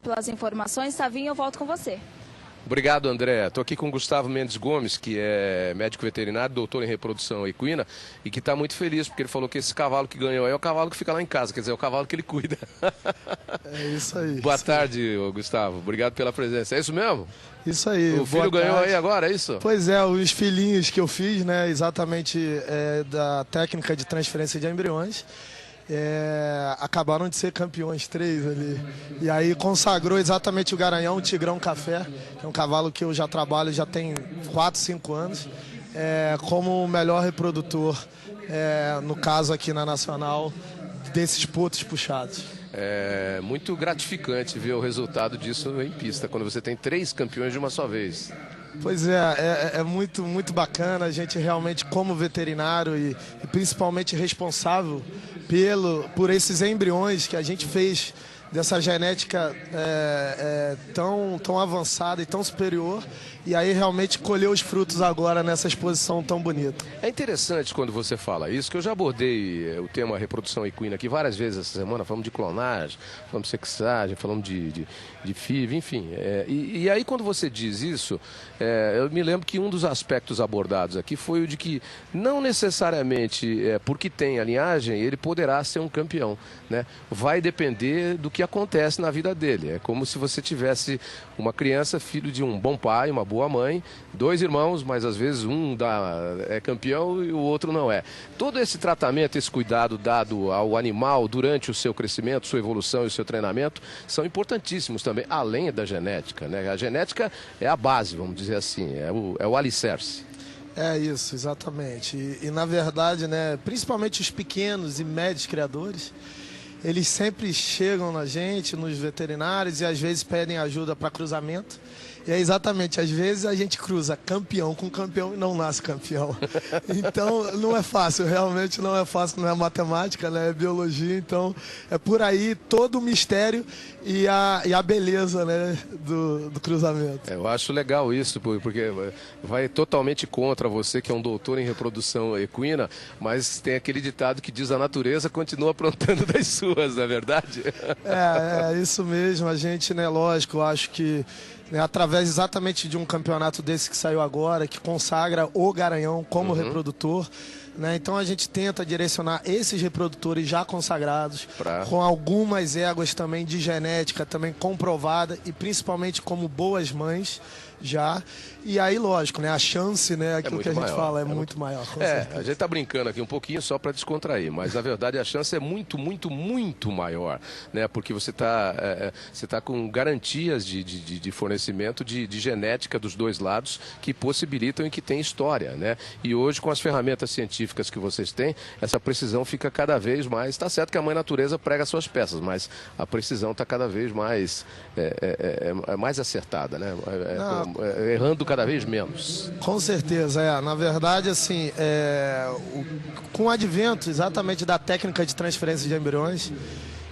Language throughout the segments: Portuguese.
pelas informações. Tavinho, eu volto com você. Obrigado, André. Estou aqui com o Gustavo Mendes Gomes, que é médico veterinário, doutor em reprodução equina, e que está muito feliz, porque ele falou que esse cavalo que ganhou é o cavalo que fica lá em casa, quer dizer, é o cavalo que ele cuida. É isso aí. Boa tarde, Gustavo. Obrigado pela presença. É isso mesmo? Isso aí. O filho ganhou aí agora, é isso? Pois é, os filhinhos que eu fiz, né, exatamente da técnica de transferência de embriões, acabaram de ser campeões, 3 ali. E aí consagrou exatamente o Garanhão, o Tigrão Café, que é um cavalo que eu já trabalho já tem 4, 5 anos, como o melhor reprodutor, no caso aqui na Nacional, desses potros puxados. É muito gratificante ver o resultado disso em pista, quando você tem 3 campeões de uma só vez. Pois é muito, muito bacana. A gente realmente, como veterinário e principalmente responsável por esses embriões que a gente fez dessa genética tão avançada e tão superior, e aí realmente colher os frutos agora nessa exposição tão bonita. É interessante quando você fala isso, que eu já abordei o tema reprodução equina aqui várias vezes essa semana. Falamos de clonagem, falamos de sexagem, falamos de FIV, enfim. E aí quando você diz isso, eu me lembro que um dos aspectos abordados aqui foi o de que não necessariamente porque tem a linhagem ele poderá ser um campeão, né? Vai depender do que acontece na vida dele. É como se você tivesse uma criança, filho de um bom pai, uma boa mãe, 2 irmãos, mas às vezes um é campeão e o outro não é. Todo esse tratamento, esse cuidado dado ao animal durante o seu crescimento, sua evolução e o seu treinamento são importantíssimos também, além da genética, né? A genética é a base, vamos dizer assim, é o alicerce. É isso, exatamente. E na verdade, né, principalmente os pequenos e médios criadores, eles sempre chegam na gente, nos veterinários, e às vezes pedem ajuda para cruzamento. E é exatamente, às vezes a gente cruza campeão com campeão e não nasce campeão. Então não é fácil, realmente não é fácil, não é matemática, né? É biologia, então é por aí todo o mistério e a beleza, né, do cruzamento. Eu acho legal isso, porque vai totalmente contra você que é um doutor em reprodução equina, mas tem aquele ditado que diz: a natureza continua aprontando das suas, não é verdade? É isso mesmo, a gente, né, lógico, eu acho que através exatamente de um campeonato desse que saiu agora, que consagra o Garanhão como reprodutor, né? Então a gente tenta direcionar esses reprodutores já consagrados, com algumas éguas também de genética também comprovada e principalmente como boas mães já. E aí, lógico, né, a chance, né, aquilo que a gente fala, é muito maior. A gente tá brincando aqui um pouquinho só para descontrair, mas na verdade a chance é muito, muito, muito maior, né? Porque você tá com garantias de fornecimento de genética dos dois lados que possibilitam e que tem história, né? E hoje, com as ferramentas científicas que vocês têm, essa precisão fica cada vez mais. Está certo que a mãe natureza prega suas peças, mas a precisão está cada vez mais mais acertada, né? Errando cada vez menos. Com certeza, na verdade, assim, com o advento exatamente da técnica de transferência de embriões,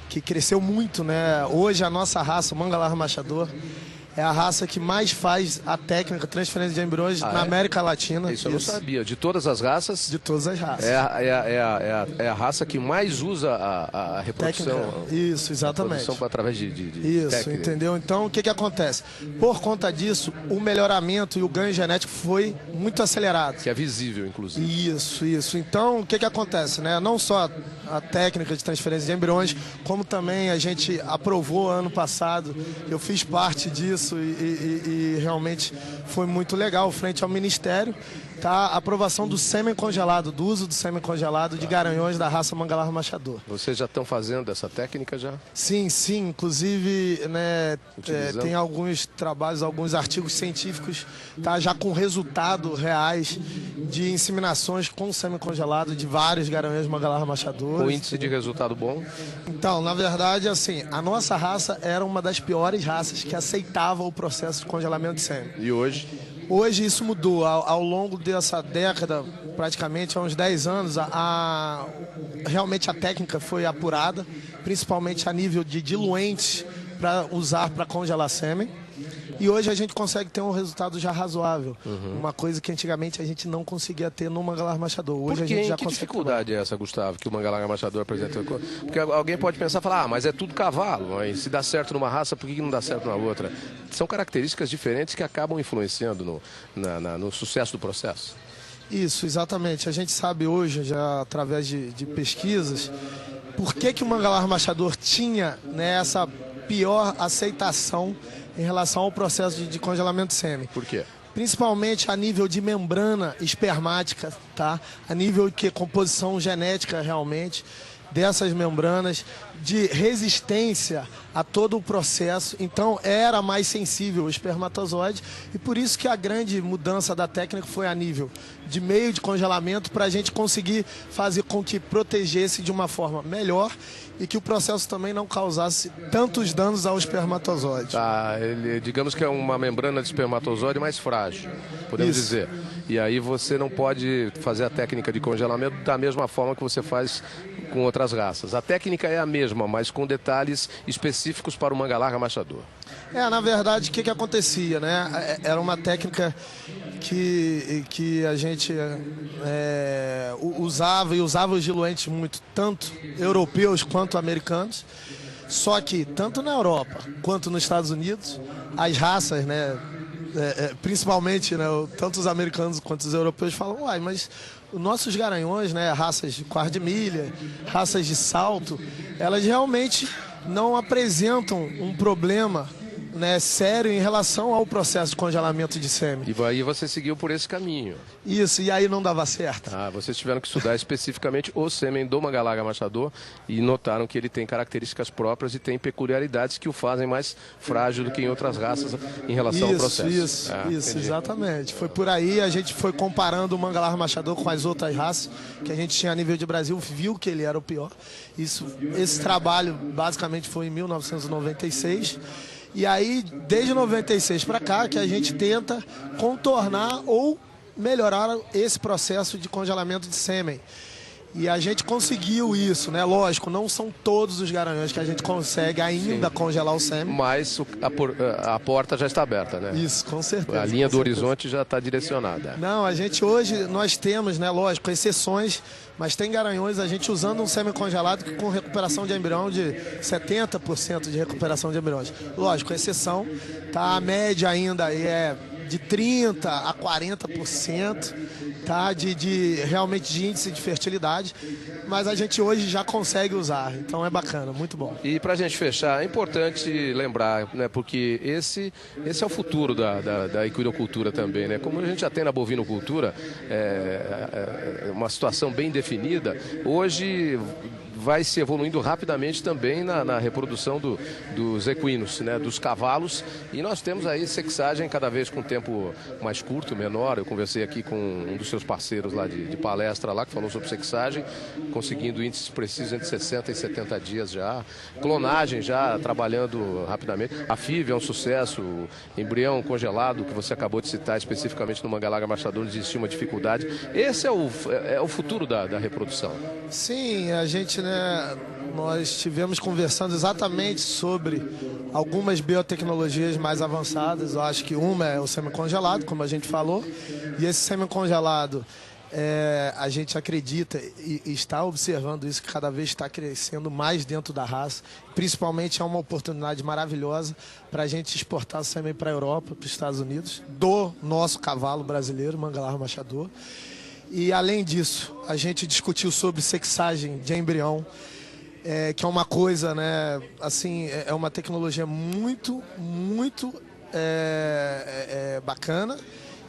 que cresceu muito, né? Hoje a nossa raça, o Mangalar Machador, é a raça que mais faz a técnica transferência de embriões na América Latina. Isso eu não sabia. De todas as raças? De todas as raças. É a raça que mais usa a reprodução. Técnica. Isso, exatamente. Reprodução através de isso, técnica. Entendeu? Então, o que acontece? Por conta disso, o melhoramento e o ganho genético foi muito acelerado. Que é visível, inclusive. Isso. Então, o que acontece, né? Não só a técnica de transferência de embriões, como também a gente aprovou ano passado, eu fiz parte disso, e realmente foi muito legal frente ao Ministério, tá? A aprovação do sêmen congelado, do uso do sêmen congelado de garanhões da raça Mangalar Machador. Vocês já estão fazendo essa técnica já? Sim, inclusive, né, tem alguns trabalhos, alguns artigos científicos, tá, já com resultado reais de inseminações com sêmen congelado de vários garanhões Mangalar Machador. Com índice de resultado bom? Então, na verdade, assim, a nossa raça era uma das piores raças que aceitava o processo de congelamento de sêmen. E hoje? Hoje isso mudou. Ao longo dessa década, praticamente há uns 10 anos, realmente a técnica foi apurada, principalmente a nível de diluentes para usar para congelar sêmen. E hoje a gente consegue ter um resultado já razoável. Uma coisa que antigamente a gente não conseguia ter no mangalar machador. Hoje a gente já que consegue. dificuldade é essa, Gustavo, que o mangalar machador apresenta? Porque alguém pode pensar e falar, mas é tudo cavalo. Mas se dá certo numa raça, por que não dá certo na outra? São características diferentes que acabam influenciando no sucesso do processo. Isso, exatamente. A gente sabe hoje, já através de pesquisas, por que o mangalar machador tinha, né, essa pior aceitação em relação ao processo de congelamento sêmen. Por quê? Principalmente a nível de membrana espermática, tá? A nível de composição genética realmente dessas membranas, de resistência a todo o processo. Então era mais sensível o espermatozoide e por isso que a grande mudança da técnica foi a nível de meio de congelamento para a gente conseguir fazer com que protegesse de uma forma melhor e que o processo também não causasse tantos danos ao espermatozoide. Tá, digamos que é uma membrana de espermatozoide mais frágil, podemos dizer. E aí você não pode fazer a técnica de congelamento da mesma forma que você faz com outras raças. A técnica é a mesma, mas com detalhes específicos para o mangalar machador. Na verdade, o que acontecia, né? Era uma técnica que a gente usava os diluentes muito, tanto europeus quanto americanos. Só que, tanto na Europa quanto nos Estados Unidos, as raças, né, principalmente, né, tanto os americanos quanto os europeus falam, uai, mas os nossos garanhões, né, raças de quarto de milha, raças de salto, elas realmente não apresentam um problema, né, sério em relação ao processo de congelamento de sêmen. E aí você seguiu por esse caminho. Isso, e aí não dava certo. Vocês tiveram que estudar especificamente o sêmen do mangalar machador e notaram que ele tem características próprias e tem peculiaridades que o fazem mais frágil do que em outras raças em relação ao processo. Isso, exatamente. Foi por aí, a gente foi comparando o mangalar machador com as outras raças que a gente tinha a nível de Brasil, viu que ele era o pior. Esse trabalho basicamente foi em 1996. E aí, desde 96 para cá, que a gente tenta contornar ou melhorar esse processo de congelamento de sêmen. E a gente conseguiu isso, né? Lógico, não são todos os garanhões que a gente consegue ainda congelar o sêmen. Mas a porta já está aberta, né? Isso, com certeza. A linha do horizonte já está direcionada. Não, a gente hoje, nós temos, né, lógico, exceções, mas tem garanhões a gente usando um sêmen congelado com recuperação de embrião de 70% de recuperação de embriões. Lógico, exceção, tá? A média ainda é de 30% a 40%, tá? Realmente de índice de fertilidade, mas a gente hoje já consegue usar, então é bacana, muito bom. E para a gente fechar, é importante lembrar, né, porque esse é o futuro da equinocultura também, né? Como a gente já tem na bovinocultura, uma situação bem definida, hoje vai se evoluindo rapidamente também na reprodução dos equinos, né, dos cavalos, e nós temos aí sexagem cada vez com tempo mais curto, menor. Eu conversei aqui com um dos seus parceiros lá de palestra lá, que falou sobre sexagem, conseguindo índices precisos entre 60 e 70 dias já, clonagem já trabalhando rapidamente. A FIV é um sucesso, o embrião congelado que você acabou de citar especificamente no mangalar machador, existia uma dificuldade. Esse é o futuro da reprodução. Sim, a gente, né, nós estivemos conversando exatamente sobre algumas biotecnologias mais avançadas. Eu acho que uma é o semi-congelado, como a gente falou, e esse semi-congelado, a gente acredita e está observando isso, que cada vez está crescendo mais dentro da raça. Principalmente é uma oportunidade maravilhosa para a gente exportar sêmen para a Europa, para os Estados Unidos, do nosso cavalo brasileiro, mangalar machador. E além disso, a gente discutiu sobre sexagem de embrião, que é uma coisa, né, assim, é uma tecnologia muito, muito bacana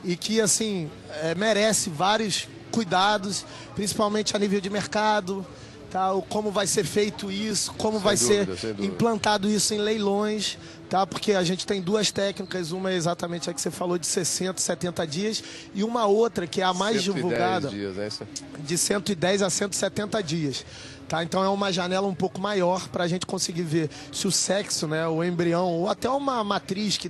e que, assim, merece vários cuidados, principalmente a nível de mercado, tá? Como vai ser feito isso, como vai ser implantado isso em leilões, tá? Porque a gente tem duas técnicas, uma é exatamente a que você falou, de 60, 70 dias, e uma outra, que é a mais divulgada, de 110 a 170 dias. Tá? Então é uma janela um pouco maior para a gente conseguir ver se o sexo, né, o embrião, ou até uma matriz que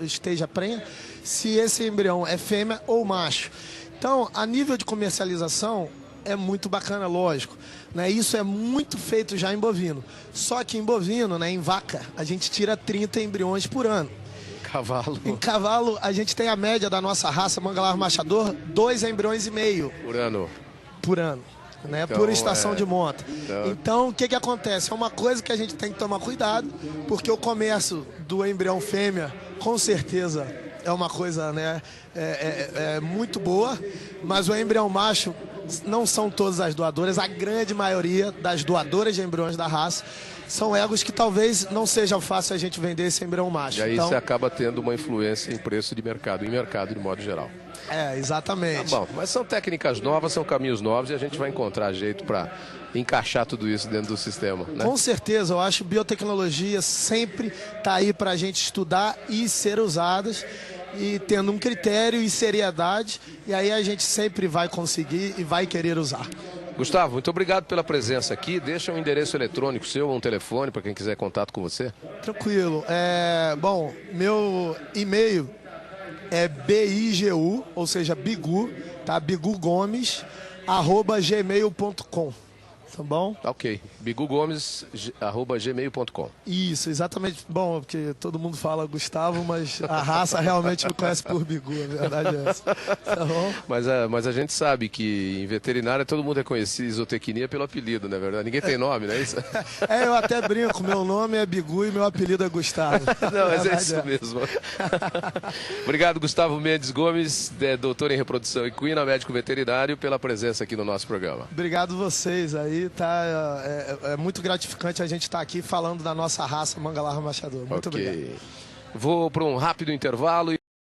esteja prenha, se esse embrião é fêmea ou macho. Então, a nível de comercialização, é muito bacana, lógico, né? Isso é muito feito já em bovino. Só que em bovino, né, em vaca, a gente tira 30 embriões por ano. Cavalo. Em cavalo, a gente tem a média da nossa raça Mangalar Machador, 2,5 embriões Por ano. por ano. Né, Então, por estação de monta. Então, o que acontece? É uma coisa que a gente tem que tomar cuidado, porque o comércio do embrião fêmea, com certeza, é uma coisa, né, muito boa, mas o embrião macho não são todas as doadoras, a grande maioria das doadoras de embriões da raça são egos que talvez não seja fácil a gente vender esse embrião macho. E aí então, você acaba tendo uma influência em preço de mercado, em mercado de modo geral. Exatamente. Tá bom, mas são técnicas novas, são caminhos novos e a gente vai encontrar jeito para encaixar tudo isso dentro do sistema, né? Com certeza, eu acho que biotecnologia sempre está aí para a gente estudar e ser usadas, e tendo um critério e seriedade, e aí a gente sempre vai conseguir e vai querer usar. Gustavo, muito obrigado pela presença aqui. Deixa um endereço eletrônico seu, um telefone para quem quiser contato com você. Tranquilo. Bom, meu e-mail é bigu, ou seja, bigu, tá? bigugomes, @gmail.com. Tá bom? Ok. bigugomes@gmail.com. Isso, exatamente. Bom, porque todo mundo fala Gustavo, mas a raça realmente me conhece por Bigu, a verdade é essa. Tá bom? Mas a gente sabe que em veterinária todo mundo reconhece isotecnia pelo apelido, não é verdade? Ninguém tem nome, não é isso? Eu até brinco, meu nome é Bigu e meu apelido é Gustavo. Não, mas é isso mesmo. Obrigado, Gustavo Mendes Gomes, doutor em reprodução equina, médico veterinário, pela presença aqui no nosso programa. Obrigado vocês aí, tá? É muito gratificante a gente estar aqui falando da nossa raça Mangalar Machador. Muito obrigado. Vou para um rápido intervalo e